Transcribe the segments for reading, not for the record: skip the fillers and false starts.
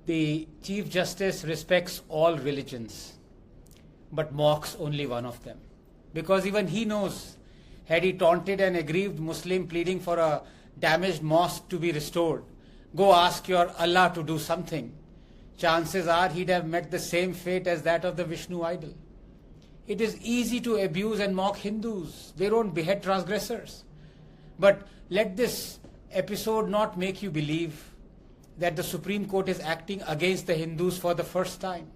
The Chief Justice respects all religions, but mocks only one of them. Because even he knows, had he taunted an aggrieved Muslim pleading for a damaged mosque to be restored, go ask your Allah to do something, chances are he'd have met the same fate as that of the Vishnu idol. It is easy to abuse and mock Hindus. They don't behead transgressors. But let this episode not make you believe that the Supreme Court is acting against the Hindus for the first time.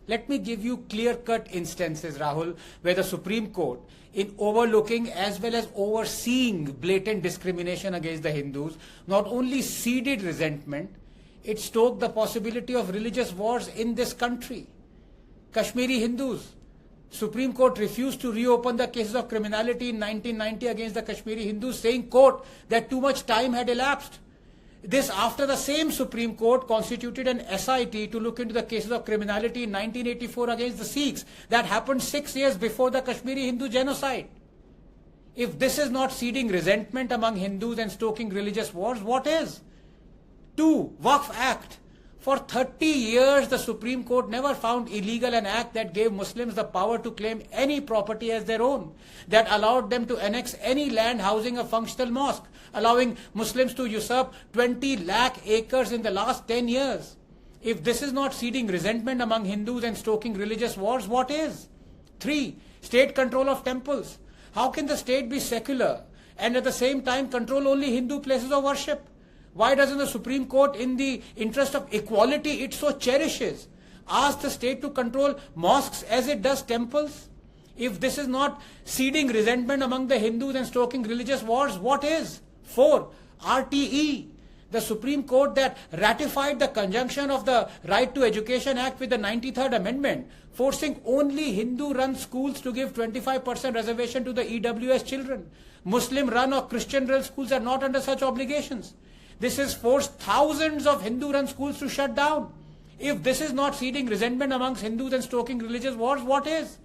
Let me give you clear-cut instances, Rahul, where the Supreme Court, in overlooking as well as overseeing blatant discrimination against the Hindus, not only seeded resentment, it stoked the possibility of religious wars in this country. Kashmiri Hindus, Supreme Court refused to reopen the cases of criminality in 1990 against the Kashmiri Hindus, saying, quote, that too much time had elapsed. This after the same Supreme Court constituted an SIT to look into the cases of criminality in 1984 against the Sikhs that happened 6 years before the Kashmiri Hindu genocide. If this is not seeding resentment among Hindus and stoking religious wars, what is? 2. Waqf Act. For 30 years, the Supreme Court never found illegal an act that gave Muslims the power to claim any property as their own, that allowed them to annex any land housing a functional mosque, allowing Muslims to usurp 20 lakh acres in the last 10 years. If this is not seeding resentment among Hindus and stoking religious wars, what is? 3. State control of temples. How can the state be secular and at the same time control only Hindu places of worship? Why doesn't the Supreme Court, in the interest of equality it so cherishes, ask the state to control mosques as it does temples? If this is not seeding resentment among the Hindus and stoking religious wars, what is? 4. RTE. The Supreme Court that ratified the conjunction of the Right to Education Act with the 93rd Amendment, forcing only Hindu-run schools to give 25% reservation to the EWS children. Muslim-run or Christian-run schools are not under such obligations. This has forced thousands of Hindu-run schools to shut down. If this is not seeding resentment amongst Hindus and stoking religious wars, what is?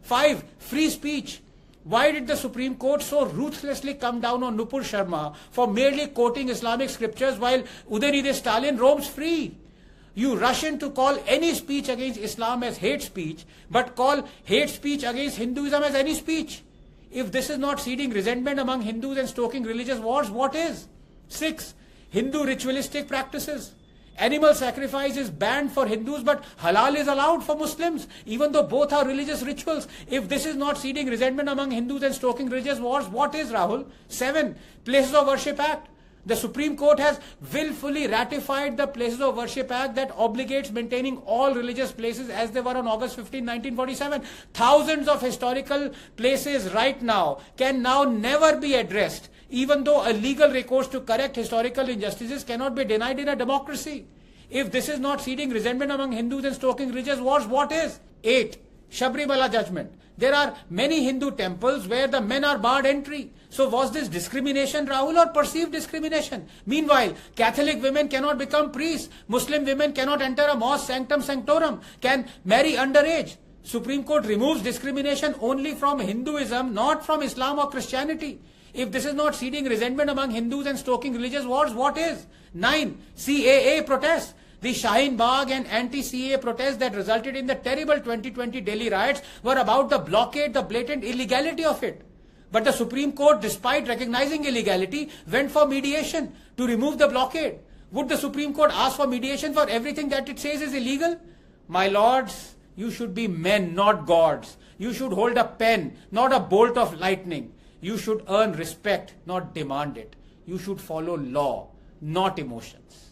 5. Free speech. Why did the Supreme Court so ruthlessly come down on Nupur Sharma for merely quoting Islamic scriptures while Udaynideh Stalin roams free? You rush in to call any speech against Islam as hate speech, but call hate speech against Hinduism as any speech. If this is not seeding resentment among Hindus and stoking religious wars, what is? 6. Hindu ritualistic practices. Animal sacrifice is banned for Hindus, but halal is allowed for Muslims, even though both are religious rituals. If this is not seeding resentment among Hindus and stoking religious wars, what is, Rahul? 7. Places of Worship Act. The Supreme Court has willfully ratified the Places of Worship Act that obligates maintaining all religious places as they were on August 15, 1947. Thousands of historical places right now can now never be addressed, even though a legal recourse to correct historical injustices cannot be denied in a democracy. If this is not seeding resentment among Hindus and stoking religious wars, what is? 8. Sabrimala judgment. There are many Hindu temples where the men are barred entry. So was this discrimination, Rahul, or perceived discrimination? Meanwhile, Catholic women cannot become priests. Muslim women cannot enter a mosque sanctum sanctorum, can marry underage. Supreme Court removes discrimination only from Hinduism, not from Islam or Christianity. If this is not seeding resentment among Hindus and stoking religious wars, what is? 9. CAA protests. The Shaheen Bagh and anti-CAA protests that resulted in the terrible 2020 Delhi riots were about the blockade, the blatant illegality of it. But the Supreme Court, despite recognizing illegality, went for mediation to remove the blockade. Would the Supreme Court ask for mediation for everything that it says is illegal? My lords, you should be men, not gods. You should hold a pen, not a bolt of lightning. You should earn respect, not demand it. You should follow law, not emotions.